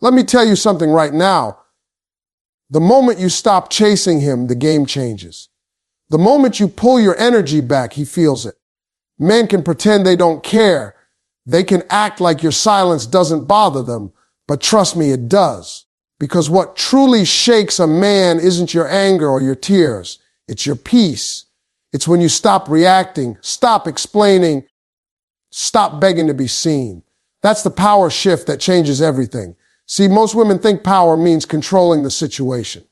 Let me tell you something right now. The moment you stop chasing him, the game changes. The moment you pull your energy back, he feels it. Men can pretend they don't care. They can act like your silence doesn't bother them, but trust me, it does. Because what truly shakes a man isn't your anger or your tears. It's your peace. It's when you stop reacting, stop explaining, stop begging to be seen. That's the power shift that changes everything. See, most women think power means controlling the situation.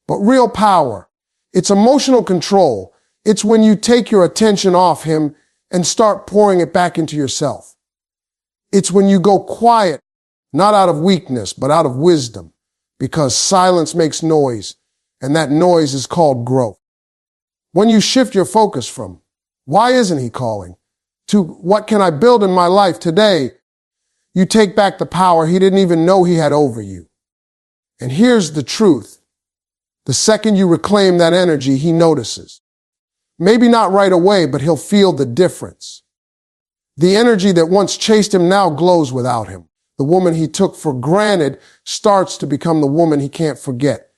But real power, it's emotional control. It's when you take your attention off him and start pouring it back into yourself. It's when you go quiet, not out of weakness, but out of wisdom, because silence makes noise, and that noise is called growth. When you shift your focus from, why isn't he calling, to what can I build in my life today, you take back the power he didn't even know he had over you. And here's the truth. The second you reclaim that energy, he notices. Maybe not right away, but he'll feel the difference. The energy that once chased him now glows without him. The woman he took for granted starts to become the woman he can't forget.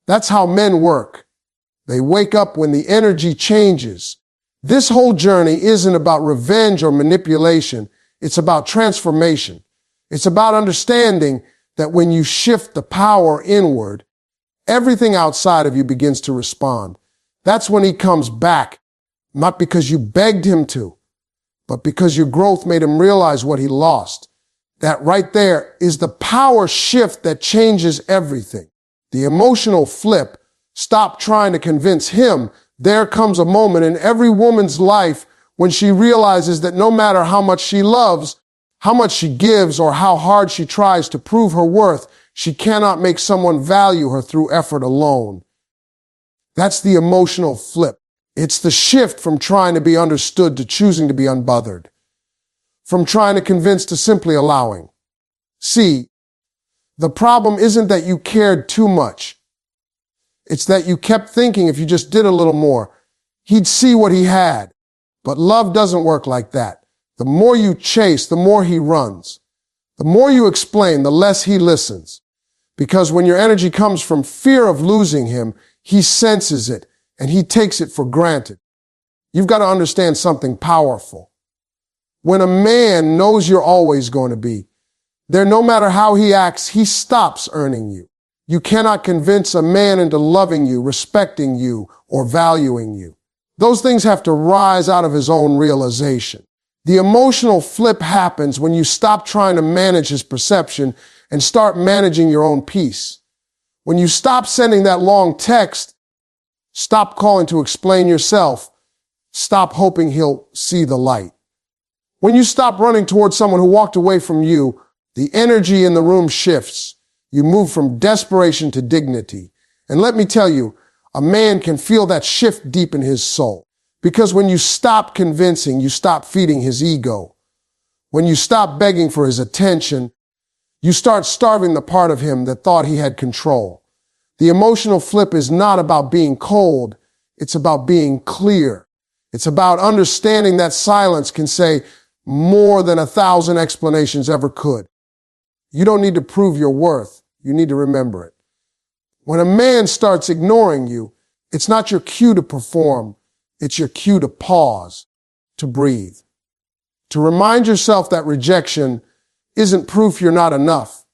That's how men work. They wake up when the energy changes. This whole journey isn't about revenge or manipulation. It's about transformation. It's about understanding that when you shift the power inward, everything outside of you begins to respond. That's when he comes back, not because you begged him to, but because your growth made him realize what he lost. That right there is the power shift that changes everything. The emotional flip. Stop trying to convince him. There comes a moment in every woman's life when she realizes that no matter how much she loves, how much she gives, or how hard she tries to prove her worth, she cannot make someone value her through effort alone. That's the emotional flip. It's the shift from trying to be understood to choosing to be unbothered. From trying to convince to simply allowing. See, the problem isn't that you cared too much. It's that you kept thinking if you just did a little more, he'd see what he had. But love doesn't work like that. The more you chase, the more he runs. The more you explain, the less he listens. Because when your energy comes from fear of losing him, he senses it and he takes it for granted. You've got to understand something powerful. When a man knows you're always going to be there, no matter how he acts, he stops earning you. You cannot convince a man into loving you, respecting you, or valuing you. Those things have to rise out of his own realization. The emotional flip happens when you stop trying to manage his perception and start managing your own peace. When you stop sending that long text, stop calling to explain yourself, stop hoping he'll see the light. When you stop running towards someone who walked away from you, the energy in the room shifts. You move from desperation to dignity. And let me tell you, a man can feel that shift deep in his soul. Because when you stop convincing, you stop feeding his ego. When you stop begging for his attention, you start starving the part of him that thought he had control. The emotional flip is not about being cold. It's about being clear. It's about understanding that silence can say more than 1,000 explanations ever could. You don't need to prove your worth. You need to remember it. When a man starts ignoring you, it's not your cue to perform. It's your cue to pause, to breathe, to remind yourself that rejection isn't proof you're not enough.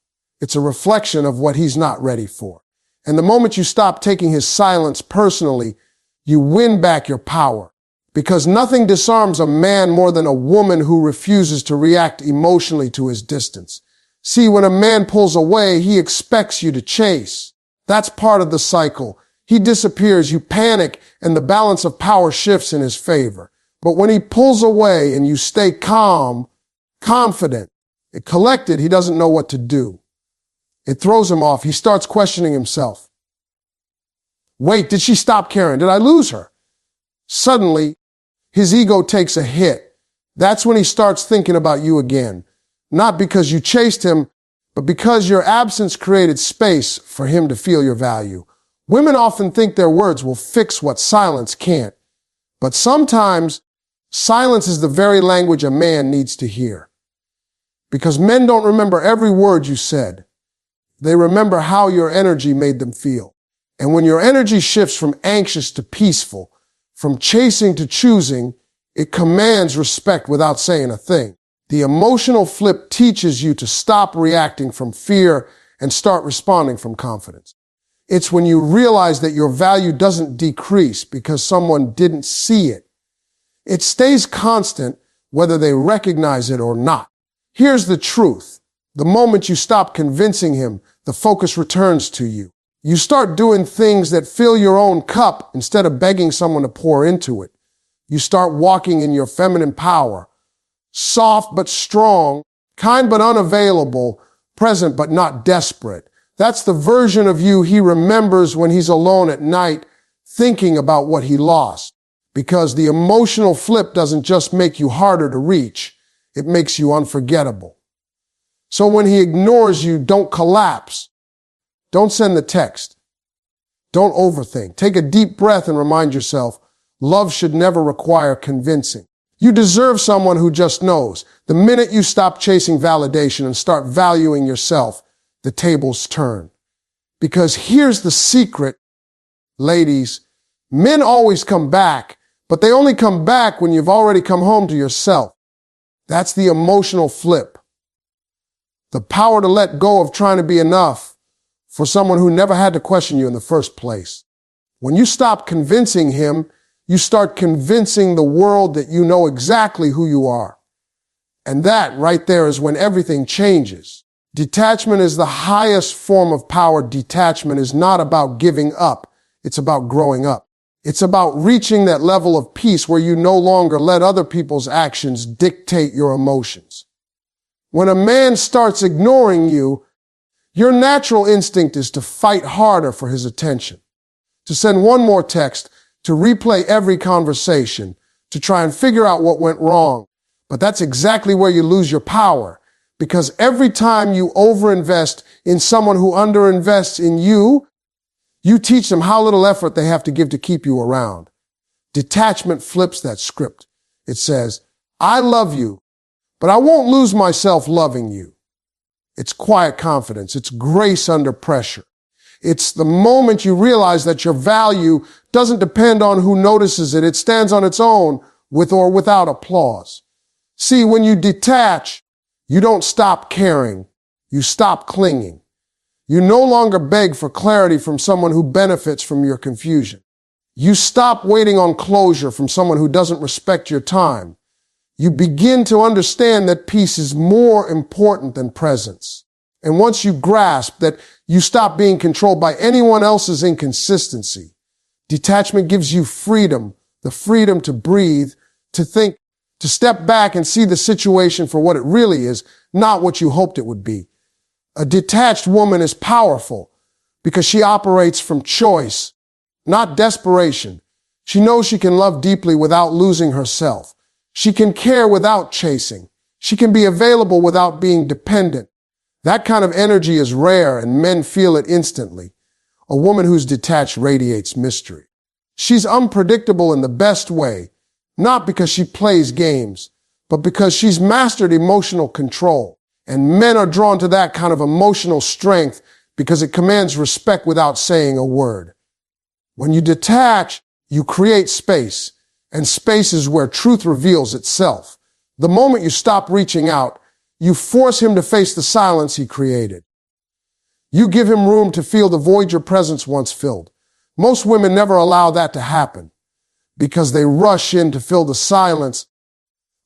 It's a reflection of what he's not ready for. And the moment you stop taking his silence personally, you win back your power. Because nothing disarms a man more than a woman who refuses to react emotionally to his distance. See, when a man pulls away, he expects you to chase. That's part of the cycle. He disappears, you panic, and the balance of power shifts in his favor. But when he pulls away and you stay calm, confident, collected, he doesn't know what to do. It throws him off. He starts questioning himself. Wait, did she stop caring? Did I lose her? Suddenly, his ego takes a hit. That's when he starts thinking about you again. Not because you chased him, but because your absence created space for him to feel your value. Women often think their words will fix what silence can't. But sometimes, silence is the very language a man needs to hear. Because men don't remember every word you said. They remember how your energy made them feel. And when your energy shifts from anxious to peaceful, from chasing to choosing, it commands respect without saying a thing. The emotional flip teaches you to stop reacting from fear and start responding from confidence. It's when you realize that your value doesn't decrease because someone didn't see it. It stays constant whether they recognize it or not. Here's the truth. The moment you stop convincing him, the focus returns to you. You start doing things that fill your own cup instead of begging someone to pour into it. You start walking in your feminine power, soft but strong, kind but unavailable, present but not desperate. That's the version of you he remembers when he's alone at night thinking about what he lost. Because the emotional flip doesn't just make you harder to reach, it makes you unforgettable. So when he ignores you, don't collapse. Don't send the text. Don't overthink. Take a deep breath and remind yourself, love should never require convincing. You deserve someone who just knows. The minute you stop chasing validation and start valuing yourself, the tables turn. Because here's the secret, ladies. Men always come back, but they only come back when you've already come home to yourself. That's the emotional flip. The power to let go of trying to be enough for someone who never had to question you in the first place. When you stop convincing him, you start convincing the world that you know exactly who you are. And that right there is when everything changes. Detachment is the highest form of power. Detachment is not about giving up. It's about growing up. It's about reaching that level of peace where you no longer let other people's actions dictate your emotions. When a man starts ignoring you, your natural instinct is to fight harder for his attention, to send one more text, to replay every conversation, to try and figure out what went wrong. But that's exactly where you lose your power, because every time you overinvest in someone who underinvests in you, you teach them how little effort they have to give to keep you around. Detachment flips that script. It says, I love you, but I won't lose myself loving you. It's quiet confidence. It's grace under pressure. It's the moment you realize that your value doesn't depend on who notices it. It stands on its own, with or without applause. See, when you detach, you don't stop caring. You stop clinging. You no longer beg for clarity from someone who benefits from your confusion. You stop waiting on closure from someone who doesn't respect your time. You begin to understand that peace is more important than presence. And once you grasp that you stop being controlled by anyone else's inconsistency, detachment gives you freedom, the freedom to breathe, to think, to step back and see the situation for what it really is, not what you hoped it would be. A detached woman is powerful because she operates from choice, not desperation. She knows she can love deeply without losing herself. She can care without chasing. She can be available without being dependent. That kind of energy is rare and men feel it instantly. A woman who's detached radiates mystery. She's unpredictable in the best way, not because she plays games, but because she's mastered emotional control. And men are drawn to that kind of emotional strength because it commands respect without saying a word. When you detach, you create space, and space is where truth reveals itself. The moment you stop reaching out, you force him to face the silence he created. You give him room to feel the void your presence once filled. Most women never allow that to happen because they rush in to fill the silence,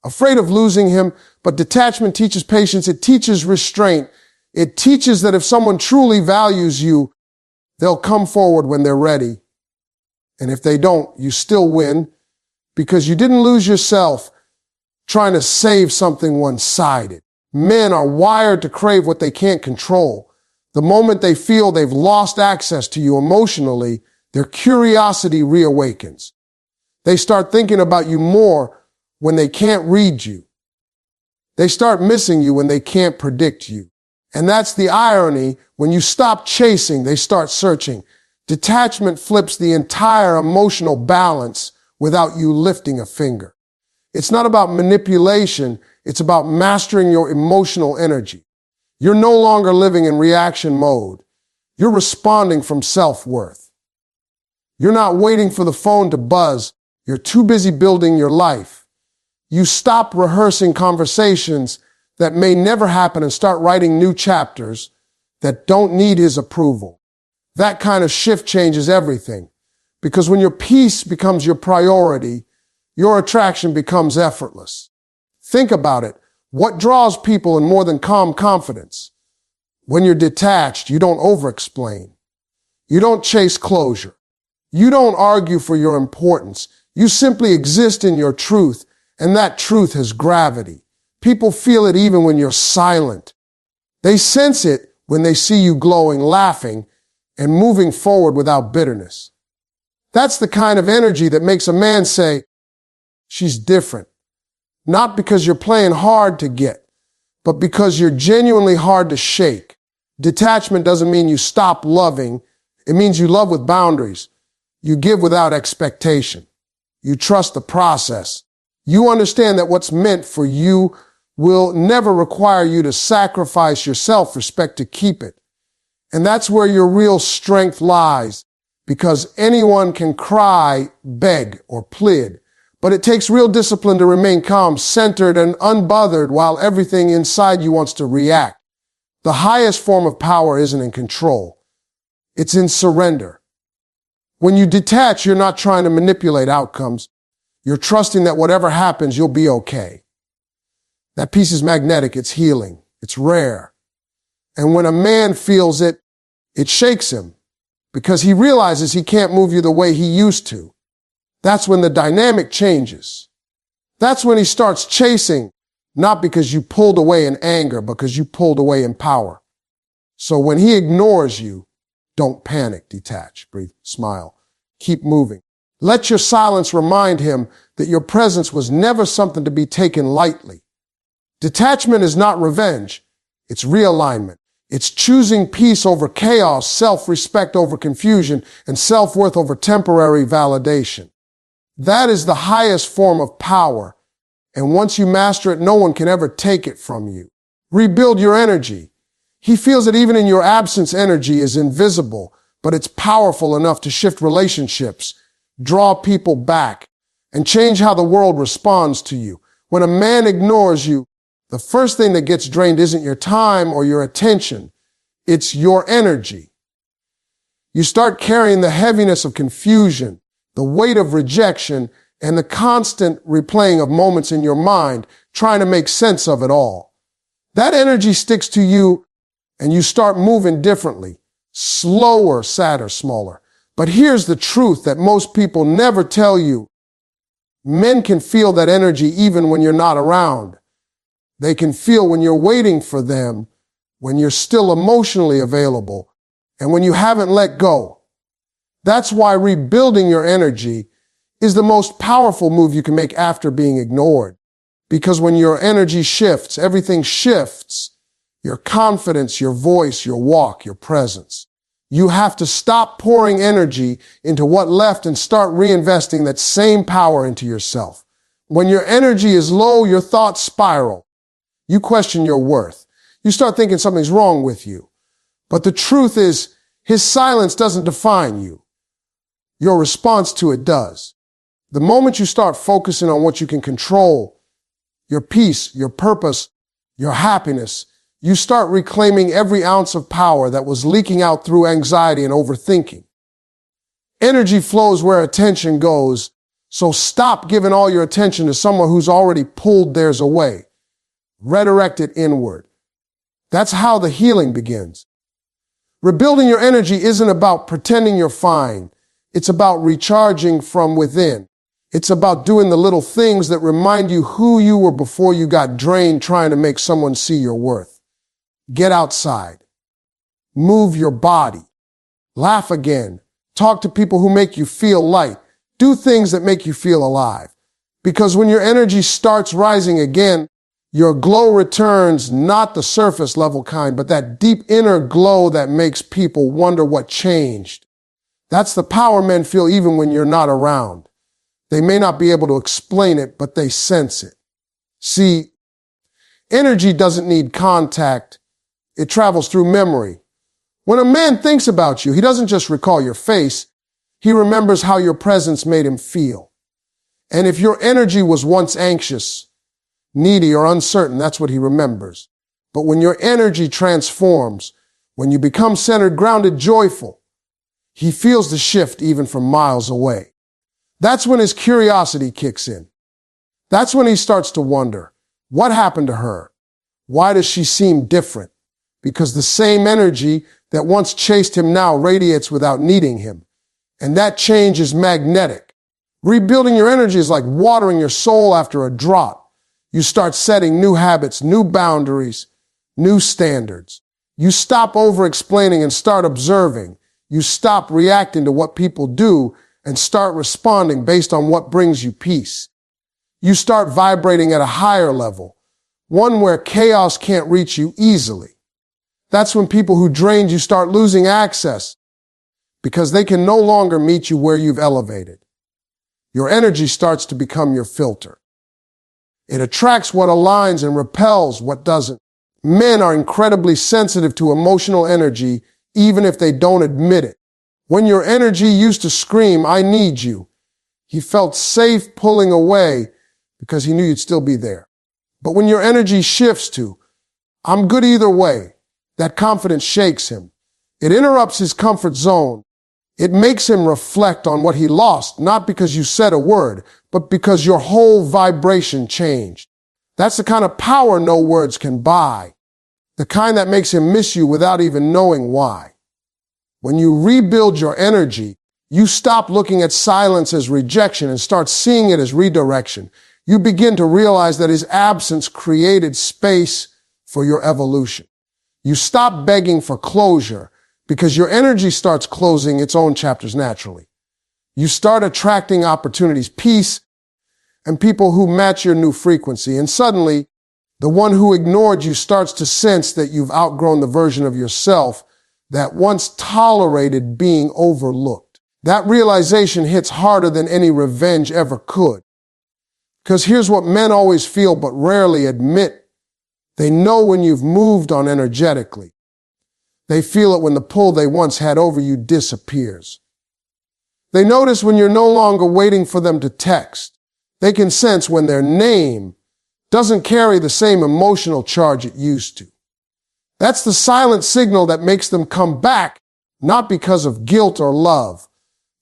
afraid of losing him. But detachment teaches patience. It teaches restraint. It teaches that if someone truly values you, they'll come forward when they're ready. And if they don't, you still win because you didn't lose yourself trying to save something one-sided. Men are wired to crave what they can't control. The moment they feel they've lost access to you emotionally, their curiosity reawakens. They start thinking about you more when they can't read you. They start missing you when they can't predict you. And that's the irony. When you stop chasing, they start searching. Detachment flips the entire emotional balance without you lifting a finger. It's not about manipulation. It's about mastering your emotional energy. You're no longer living in reaction mode. You're responding from self-worth. You're not waiting for the phone to buzz. You're too busy building your life. You stop rehearsing conversations that may never happen and start writing new chapters that don't need his approval. That kind of shift changes everything. Because when your peace becomes your priority, your attraction becomes effortless. Think about it. What draws people in more than calm confidence? When you're detached, you don't over-explain. You don't chase closure. You don't argue for your importance. You simply exist in your truth, and that truth has gravity. People feel it even when you're silent. They sense it when they see you glowing, laughing, and moving forward without bitterness. That's the kind of energy that makes a man say, "She's different." Not because you're playing hard to get, but because you're genuinely hard to shake. Detachment doesn't mean you stop loving. It means you love with boundaries. You give without expectation. You trust the process. You understand that what's meant for you will never require you to sacrifice your self-respect to keep it. And that's where your real strength lies, because anyone can cry, beg, or plead. But it takes real discipline to remain calm, centered, and unbothered while everything inside you wants to react. The highest form of power isn't in control. It's in surrender. When you detach, you're not trying to manipulate outcomes. You're trusting that whatever happens, you'll be okay. That peace is magnetic. It's healing. It's rare. And when a man feels it, it shakes him because he realizes he can't move you the way he used to. That's when the dynamic changes. That's when he starts chasing, not because you pulled away in anger, but because you pulled away in power. So when he ignores you, don't panic, detach, breathe, smile, keep moving. Let your silence remind him that your presence was never something to be taken lightly. Detachment is not revenge. It's realignment. It's choosing peace over chaos, self-respect over confusion, and self-worth over temporary validation. That is the highest form of power, and once you master it, no one can ever take it from you. Rebuild your energy. He feels that even in your absence, energy is invisible, but it's powerful enough to shift relationships, draw people back, and change how the world responds to you. When a man ignores you, the first thing that gets drained isn't your time or your attention. It's your energy. You start carrying the heaviness of confusion, the weight of rejection, and the constant replaying of moments in your mind, trying to make sense of it all. That energy sticks to you, and you start moving differently, slower, sadder, smaller. But here's the truth that most people never tell you. Men can feel that energy even when you're not around. They can feel when you're waiting for them, when you're still emotionally available, and when you haven't let go. That's why rebuilding your energy is the most powerful move you can make after being ignored. Because when your energy shifts, everything shifts. Your confidence, your voice, your walk, your presence. You have to stop pouring energy into what left and start reinvesting that same power into yourself. When your energy is low, your thoughts spiral. You question your worth. You start thinking something's wrong with you. But the truth is, his silence doesn't define you. Your response to it does. The moment you start focusing on what you can control, your peace, your purpose, your happiness, you start reclaiming every ounce of power that was leaking out through anxiety and overthinking. Energy flows where attention goes, so stop giving all your attention to someone who's already pulled theirs away. Redirect it inward. That's how the healing begins. Rebuilding your energy isn't about pretending you're fine. It's about recharging from within. It's about doing the little things that remind you who you were before you got drained trying to make someone see your worth. Get outside. Move your body. Laugh again. Talk to people who make you feel light. Do things that make you feel alive. Because when your energy starts rising again, your glow returns, not the surface level kind, but that deep inner glow that makes people wonder what changed. That's the power men feel even when you're not around. They may not be able to explain it, but they sense it. See, energy doesn't need contact. It travels through memory. When a man thinks about you, he doesn't just recall your face, he remembers how your presence made him feel. And if your energy was once anxious, needy, or uncertain, that's what he remembers. But when your energy transforms, when you become centered, grounded, joyful, he feels the shift even from miles away. That's when his curiosity kicks in. That's when he starts to wonder, what happened to her? Why does she seem different? Because the same energy that once chased him now radiates without needing him. And that change is magnetic. Rebuilding your energy is like watering your soul after a drought. You start setting new habits, new boundaries, new standards. You stop over-explaining and start observing. You stop reacting to what people do and start responding based on what brings you peace. You start vibrating at a higher level, one where chaos can't reach you easily. That's when people who drained you start losing access because they can no longer meet you where you've elevated. Your energy starts to become your filter. It attracts what aligns and repels what doesn't. Men are incredibly sensitive to emotional energy, even if they don't admit it. When your energy used to scream, "I need you," he felt safe pulling away because he knew you'd still be there. But when your energy shifts to, "I'm good either way," that confidence shakes him. It interrupts his comfort zone. It makes him reflect on what he lost, not because you said a word, but because your whole vibration changed. That's the kind of power no words can buy. The kind that makes him miss you without even knowing why. When you rebuild your energy, you stop looking at silence as rejection and start seeing it as redirection. You begin to realize that his absence created space for your evolution. You stop begging for closure because your energy starts closing its own chapters naturally. You start attracting opportunities, peace, and people who match your new frequency. And suddenly, the one who ignored you starts to sense that you've outgrown the version of yourself that once tolerated being overlooked. That realization hits harder than any revenge ever could. Because here's what men always feel but rarely admit. They know when you've moved on energetically. They feel it when the pull they once had over you disappears. They notice when you're no longer waiting for them to text. They can sense when their name doesn't carry the same emotional charge it used to. That's the silent signal that makes them come back, not because of guilt or love,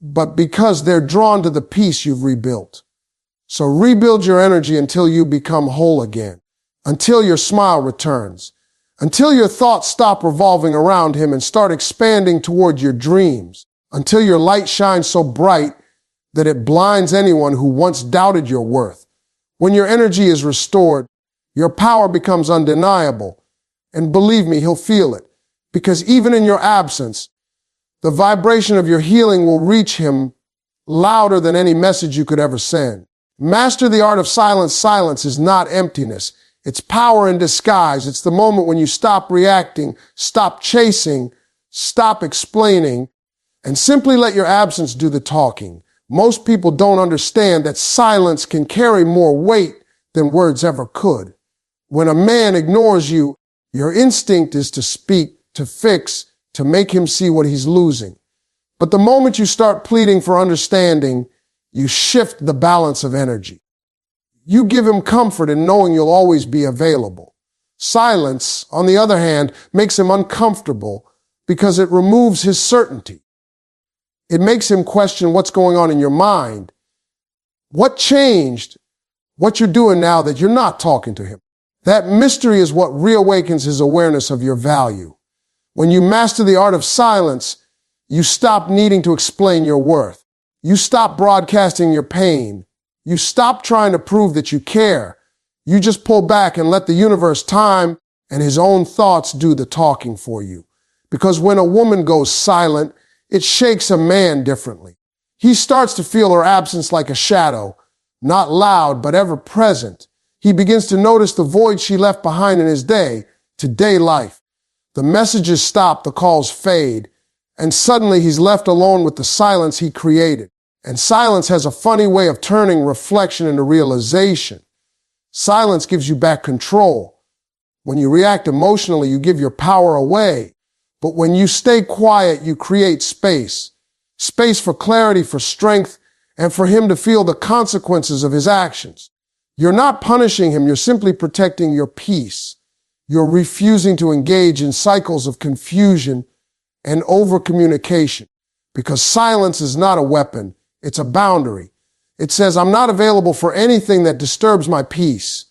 but because they're drawn to the peace you've rebuilt. So rebuild your energy until you become whole again, until your smile returns, until your thoughts stop revolving around him and start expanding toward your dreams, until your light shines so bright that it blinds anyone who once doubted your worth. When your energy is restored, your power becomes undeniable. And believe me, he'll feel it. Because even in your absence, the vibration of your healing will reach him louder than any message you could ever send. Master the art of silence. Silence is not emptiness. It's power in disguise. It's the moment when you stop reacting, stop chasing, stop explaining, and simply let your absence do the talking. Most people don't understand that silence can carry more weight than words ever could. When a man ignores you, your instinct is to speak, to fix, to make him see what he's losing. But the moment you start pleading for understanding, you shift the balance of energy. You give him comfort in knowing you'll always be available. Silence, on the other hand, makes him uncomfortable because it removes his certainty. It makes him question what's going on in your mind. What changed? What you're doing now that you're not talking to him? That mystery is what reawakens his awareness of your value. When you master the art of silence, you stop needing to explain your worth. You stop broadcasting your pain. You stop trying to prove that you care. You just pull back and let the universe, time, and his own thoughts do the talking for you. Because when a woman goes silent, it shakes a man differently. He starts to feel her absence like a shadow, not loud, but ever present. He begins to notice the void she left behind in his day-to-day life. The messages stop, the calls fade, and suddenly he's left alone with the silence he created. And silence has a funny way of turning reflection into realization. Silence gives you back control. When you react emotionally, you give your power away. But when you stay quiet, you create space. Space for clarity, for strength, and for him to feel the consequences of his actions. You're not punishing him, you're simply protecting your peace. You're refusing to engage in cycles of confusion and over-communication. Because silence is not a weapon, it's a boundary. It says, I'm not available for anything that disturbs my peace.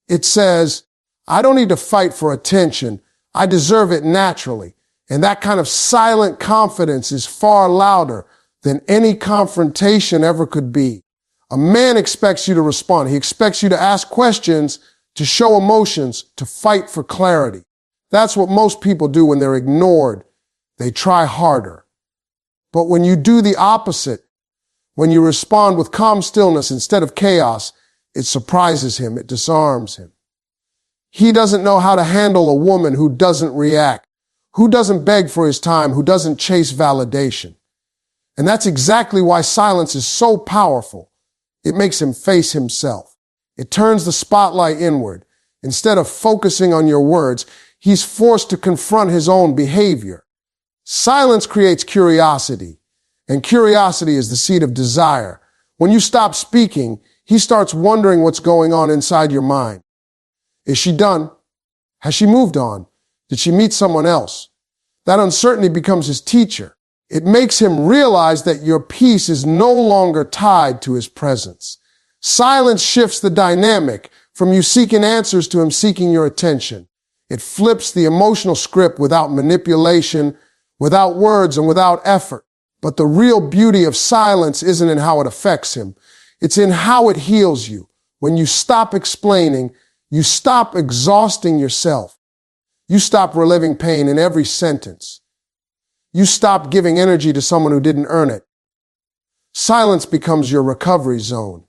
It says, I don't need to fight for attention. I deserve it naturally. And that kind of silent confidence is far louder than any confrontation ever could be. A man expects you to respond. He expects you to ask questions, to show emotions, to fight for clarity. That's what most people do when they're ignored. They try harder. But when you do the opposite, when you respond with calm stillness instead of chaos, it surprises him, it disarms him. He doesn't know how to handle a woman who doesn't react, who doesn't beg for his time, who doesn't chase validation. And that's exactly why silence is so powerful. It makes him face himself. It turns the spotlight inward. Instead of focusing on your words, he's forced to confront his own behavior. Silence creates curiosity, and curiosity is the seed of desire. When you stop speaking, he starts wondering what's going on inside your mind. Is she done? Has she moved on? Did she meet someone else? That uncertainty becomes his teacher. It makes him realize that your peace is no longer tied to his presence. Silence shifts the dynamic from you seeking answers to him seeking your attention. It flips the emotional script without manipulation, without words, and without effort. But the real beauty of silence isn't in how it affects him. It's in how it heals you. When you stop explaining, you stop exhausting yourself. You stop reliving pain in every sentence. You stop giving energy to someone who didn't earn it. Silence becomes your recovery zone.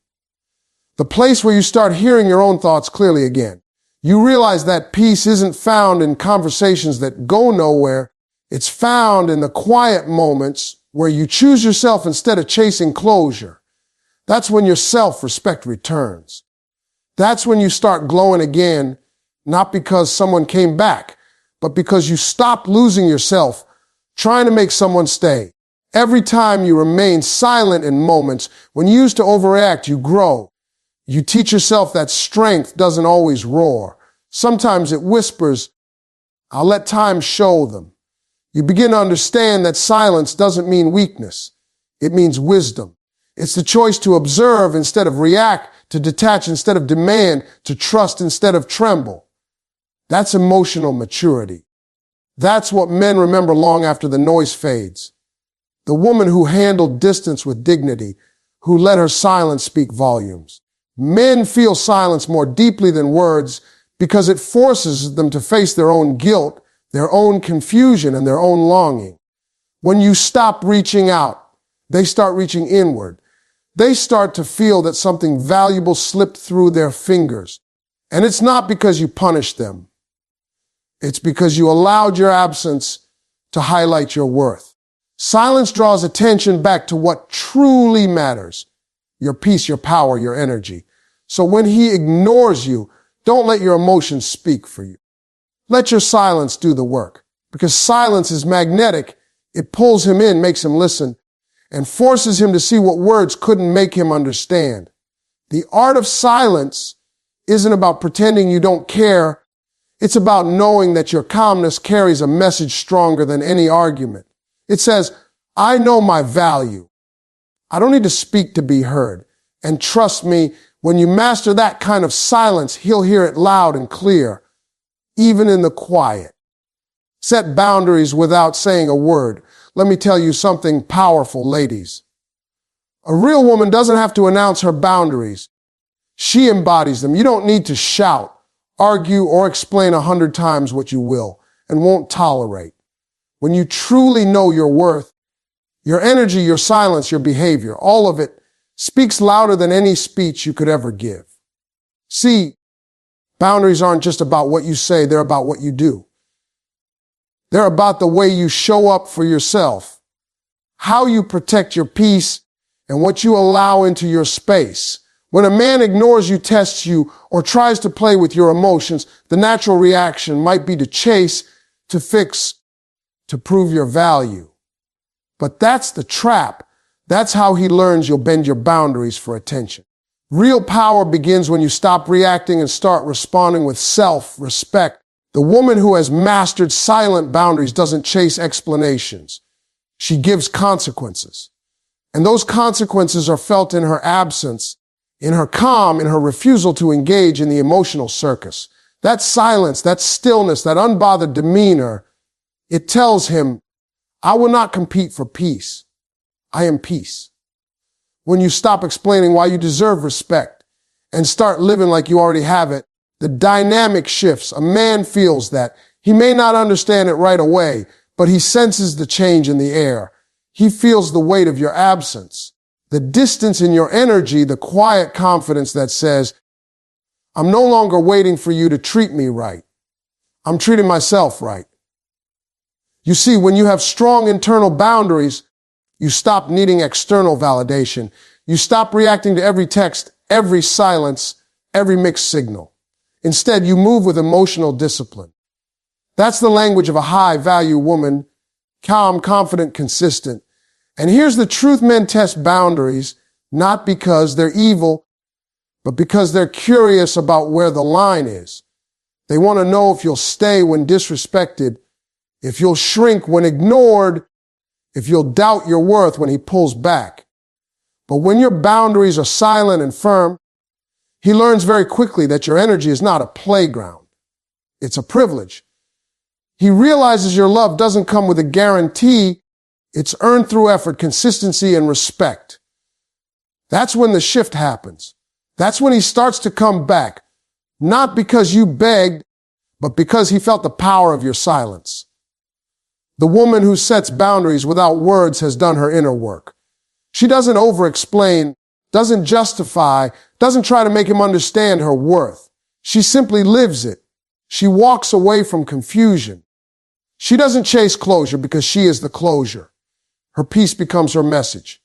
The place where you start hearing your own thoughts clearly again. You realize that peace isn't found in conversations that go nowhere. It's found in the quiet moments where you choose yourself instead of chasing closure. That's when your self-respect returns. That's when you start glowing again, not because someone came back, but because you stopped losing yourself trying to make someone stay. Every time you remain silent in moments, when you used to overreact, you grow. You teach yourself that strength doesn't always roar. Sometimes it whispers, I'll let time show them. You begin to understand that silence doesn't mean weakness. It means wisdom. It's the choice to observe instead of react, to detach instead of demand, to trust instead of tremble. That's emotional maturity. That's what men remember long after the noise fades. The woman who handled distance with dignity, who let her silence speak volumes. Men feel silence more deeply than words because it forces them to face their own guilt, their own confusion, and their own longing. When you stop reaching out, they start reaching inward. They start to feel that something valuable slipped through their fingers. And it's not because you punished them. It's because you allowed your absence to highlight your worth. Silence draws attention back to what truly matters. Your peace, your power, your energy. So when he ignores you, don't let your emotions speak for you. Let your silence do the work. Because silence is magnetic. It pulls him in, makes him listen, and forces him to see what words couldn't make him understand. The art of silence isn't about pretending you don't care. It's about knowing that your calmness carries a message stronger than any argument. It says, I know my value. I don't need to speak to be heard. And trust me, when you master that kind of silence, he'll hear it loud and clear, even in the quiet. Set boundaries without saying a word. Let me tell you something powerful, ladies. A real woman doesn't have to announce her boundaries. She embodies them. You don't need to shout, argue, or explain 100 times what you will and won't tolerate. When you truly know your worth, your energy, your silence, your behavior, all of it speaks louder than any speech you could ever give. See, boundaries aren't just about what you say, they're about what you do. They're about the way you show up for yourself, how you protect your peace, and what you allow into your space. When a man ignores you, tests you, or tries to play with your emotions, the natural reaction might be to chase, to fix, to prove your value. But that's the trap. That's how he learns you'll bend your boundaries for attention. Real power begins when you stop reacting and start responding with self-respect. The woman who has mastered silent boundaries doesn't chase explanations. She gives consequences. And those consequences are felt in her absence, in her calm, in her refusal to engage in the emotional circus. That silence, that stillness, that unbothered demeanor, it tells him, I will not compete for peace. I am peace. When you stop explaining why you deserve respect and start living like you already have it, the dynamic shifts. A man feels that. He may not understand it right away, but he senses the change in the air. He feels the weight of your absence, the distance in your energy, the quiet confidence that says, I'm no longer waiting for you to treat me right. I'm treating myself right. You see, when you have strong internal boundaries, you stop needing external validation. You stop reacting to every text, every silence, every mixed signal. Instead, you move with emotional discipline. That's the language of a high-value woman, calm, confident, consistent. And here's the truth: men test boundaries not because they're evil, but because they're curious about where the line is. They want to know if you'll stay when disrespected, if you'll shrink when ignored, if you'll doubt your worth when he pulls back. But when your boundaries are silent and firm, he learns very quickly that your energy is not a playground. It's a privilege. He realizes your love doesn't come with a guarantee. It's earned through effort, consistency, and respect. That's when the shift happens. That's when he starts to come back, not because you begged, but because he felt the power of your silence. The woman who sets boundaries without words has done her inner work. She doesn't over-explain, doesn't justify, doesn't try to make him understand her worth. She simply lives it. She walks away from confusion. She doesn't chase closure because she is the closure. Her peace becomes her message.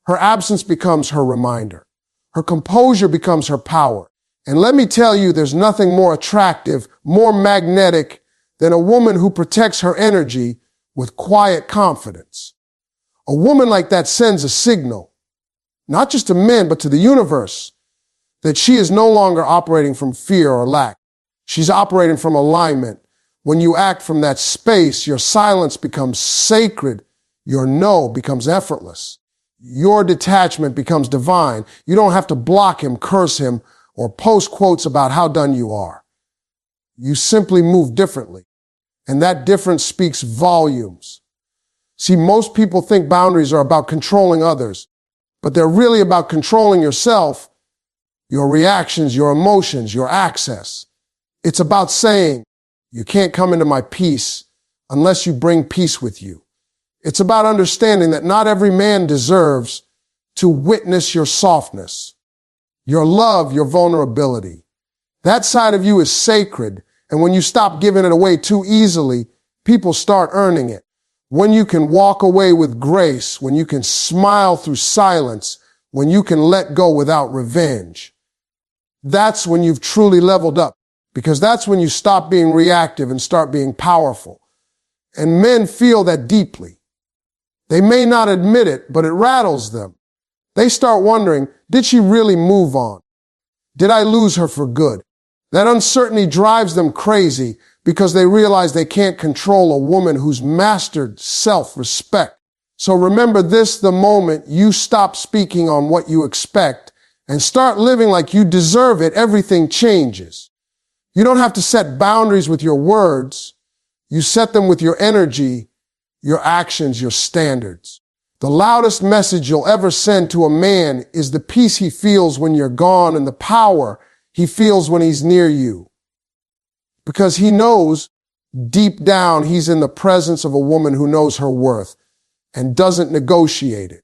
Her absence becomes her reminder. Her composure becomes her power. And let me tell you, there's nothing more attractive, more magnetic than a woman who protects her energy with quiet confidence. A woman like that sends a signal, not just to men, but to the universe, that she is no longer operating from fear or lack. She's operating from alignment. When you act from that space, your silence becomes sacred. Your no becomes effortless. Your detachment becomes divine. You don't have to block him, curse him, or post quotes about how done you are. You simply move differently. And that difference speaks volumes. See, most people think boundaries are about controlling others, but they're really about controlling yourself, your reactions, your emotions, your access. It's about saying, you can't come into my peace unless you bring peace with you. It's about understanding that not every man deserves to witness your softness, your love, your vulnerability. That side of you is sacred, and when you stop giving it away too easily, people start earning it. When you can walk away with grace, when you can smile through silence, when you can let go without revenge, that's when you've truly leveled up, because that's when you stop being reactive and start being powerful. And men feel that deeply. They may not admit it, but it rattles them. They start wondering, did she really move on? Did I lose her for good? That uncertainty drives them crazy because they realize they can't control a woman who's mastered self-respect. So remember this: the moment you stop speaking on what you expect and start living like you deserve it, everything changes. You don't have to set boundaries with your words. You set them with your energy, your actions, your standards. The loudest message you'll ever send to a man is the peace he feels when you're gone and the power he feels when he's near you. Because he knows deep down he's in the presence of a woman who knows her worth and doesn't negotiate it.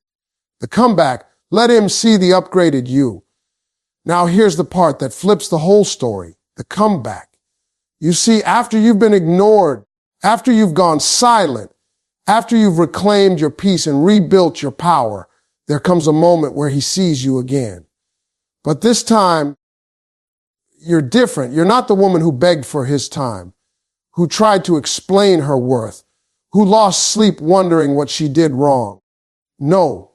The comeback: let him see the upgraded you. Now here's the part that flips the whole story: the comeback. You see, after you've been ignored, after you've gone silent, after you've reclaimed your peace and rebuilt your power, there comes a moment where he sees you again. But this time, you're different. You're not the woman who begged for his time, who tried to explain her worth, who lost sleep wondering what she did wrong. No,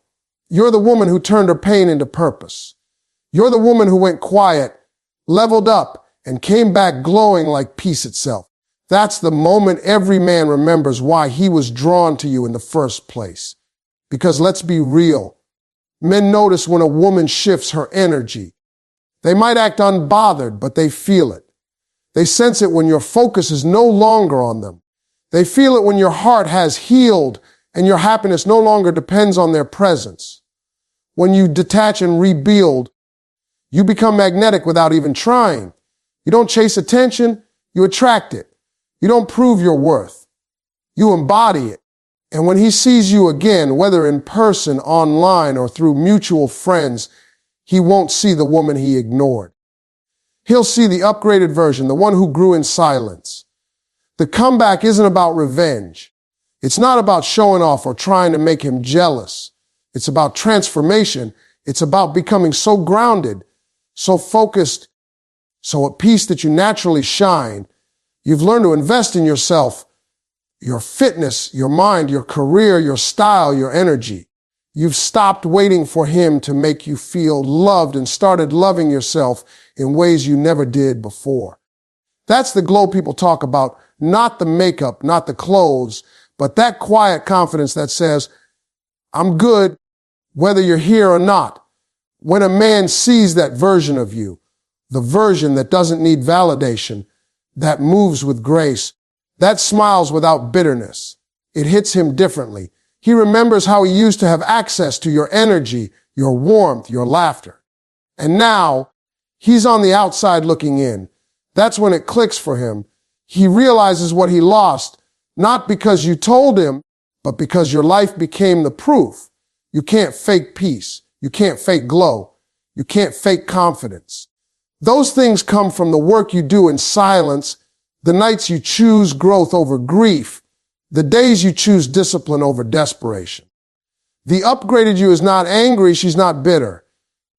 you're the woman who turned her pain into purpose. You're the woman who went quiet, leveled up, and came back glowing like peace itself. That's the moment every man remembers why he was drawn to you in the first place. Because let's be real, men notice when a woman shifts her energy. They might act unbothered, but they feel it. They sense it when your focus is no longer on them. They feel it when your heart has healed and your happiness no longer depends on their presence. When you detach and rebuild, you become magnetic without even trying. You don't chase attention, you attract it. You don't prove your worth. You embody it. And when he sees you again, whether in person, online, or through mutual friends, he won't see the woman he ignored. He'll see the upgraded version, the one who grew in silence. The comeback isn't about revenge. It's not about showing off or trying to make him jealous. It's about transformation. It's about becoming so grounded, so focused, so at peace that you naturally shine. You've learned to invest in yourself, your fitness, your mind, your career, your style, your energy. You've stopped waiting for him to make you feel loved and started loving yourself in ways you never did before. That's the glow people talk about, not the makeup, not the clothes, but that quiet confidence that says, I'm good whether you're here or not. When a man sees that version of you, the version that doesn't need validation, that moves with grace, that smiles without bitterness, it hits him differently. He remembers how he used to have access to your energy, your warmth, your laughter. And now, he's on the outside looking in. That's when it clicks for him. He realizes what he lost, not because you told him, but because your life became the proof. You can't fake peace. You can't fake glow. You can't fake confidence. Those things come from the work you do in silence, the nights you choose growth over grief, the days you choose discipline over desperation. The upgraded you is not angry. She's not bitter.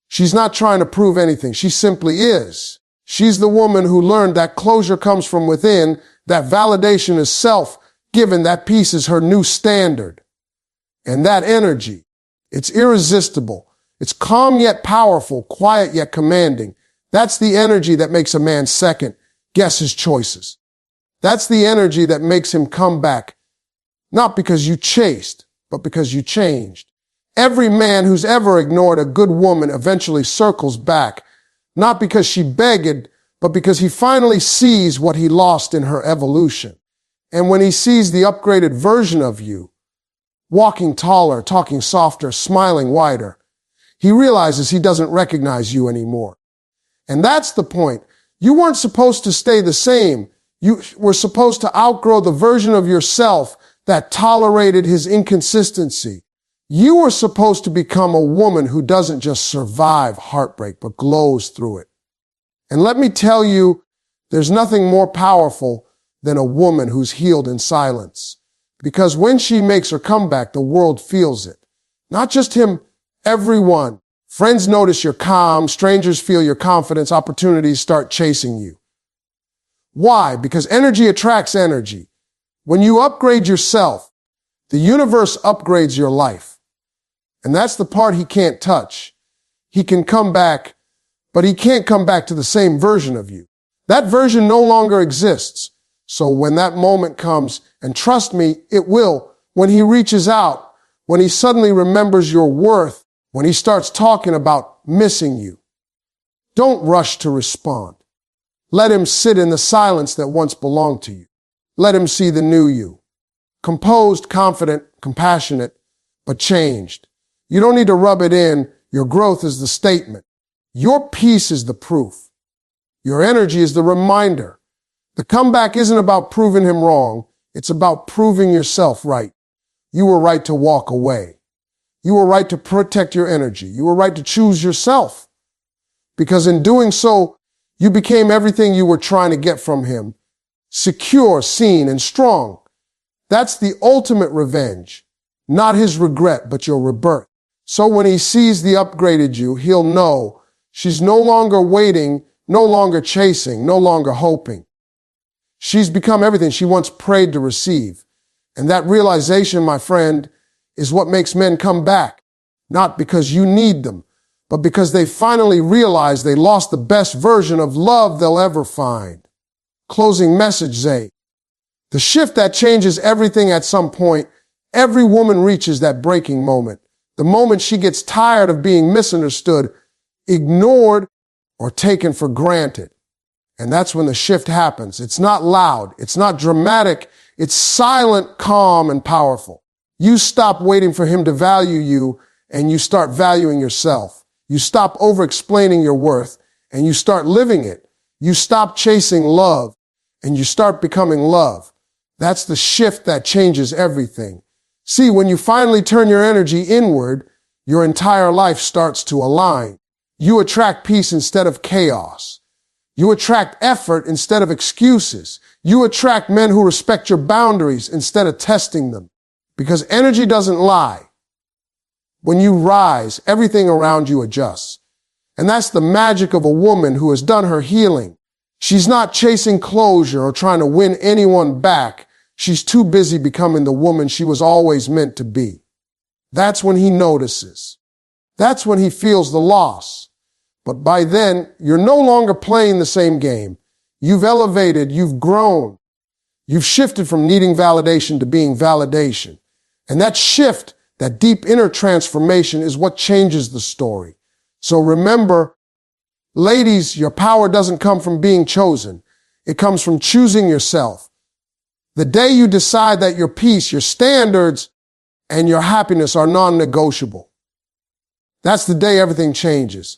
She's not trying to prove anything. She simply is. She's the woman who learned that closure comes from within, that validation is self-given, that peace is her new standard. And that energy, it's irresistible. It's calm yet powerful, quiet yet commanding. That's the energy that makes a man second guess his choices. That's the energy that makes him come back, not because you chased, but because you changed. Every man who's ever ignored a good woman eventually circles back, not because she begged, but because he finally sees what he lost in her evolution. And when he sees the upgraded version of you, walking taller, talking softer, smiling wider, he realizes he doesn't recognize you anymore. And that's the point. You weren't supposed to stay the same. You were supposed to outgrow the version of yourself that tolerated his inconsistency. You were supposed to become a woman who doesn't just survive heartbreak, but glows through it. And let me tell you, there's nothing more powerful than a woman who's healed in silence. Because when she makes her comeback, the world feels it. Not just him, everyone. Friends notice you're calm, strangers feel your confidence, opportunities start chasing you. Why? Because energy attracts energy. When you upgrade yourself, the universe upgrades your life. And that's the part he can't touch. He can come back, but he can't come back to the same version of you. That version no longer exists. So when that moment comes, and trust me, it will, when he reaches out, when he suddenly remembers your worth, when he starts talking about missing you, don't rush to respond. Let him sit in the silence that once belonged to you. Let him see the new you. Composed, confident, compassionate, but changed. You don't need to rub it in. Your growth is the statement. Your peace is the proof. Your energy is the reminder. The comeback isn't about proving him wrong. It's about proving yourself right. You were right to walk away. You were right to protect your energy. You were right to choose yourself. Because in doing so, you became everything you were trying to get from him. Secure, seen, and strong. That's the ultimate revenge. Not his regret, but your rebirth. So when he sees the upgraded you, he'll know She's no longer waiting, no longer chasing, no longer hoping. She's become everything she once prayed to receive. And that realization, my friend, is what makes men come back. Not because you need them, but because they finally realize they lost the best version of love they'll ever find. Closing message, Zay. The shift that changes everything at some point, every woman reaches that breaking moment. The moment she gets tired of being misunderstood, ignored, or taken for granted. And that's when the shift happens. It's not loud. It's not dramatic. It's silent, calm, and powerful. You stop waiting for him to value you, and you start valuing yourself. You stop over-explaining your worth, and you start living it. You stop chasing love, and you start becoming love. That's the shift that changes everything. See, when you finally turn your energy inward, your entire life starts to align. You attract peace instead of chaos. You attract effort instead of excuses. You attract men who respect your boundaries instead of testing them. Because energy doesn't lie. When you rise, everything around you adjusts. And that's the magic of a woman who has done her healing. She's not chasing closure or trying to win anyone back. She's too busy becoming the woman she was always meant to be. That's when he notices. That's when he feels the loss. But by then, you're no longer playing the same game. You've elevated, you've grown. You've shifted from needing validation to being validation. And that shift, that deep inner transformation is what changes the story. So remember, ladies, your power doesn't come from being chosen. It comes from choosing yourself. The day you decide that your peace, your standards, and your happiness are non-negotiable, that's the day everything changes.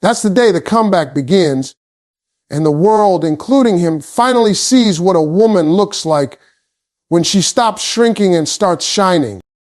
That's the day the comeback begins, and the world, including him, finally sees what a woman looks like when she stops shrinking and starts shining.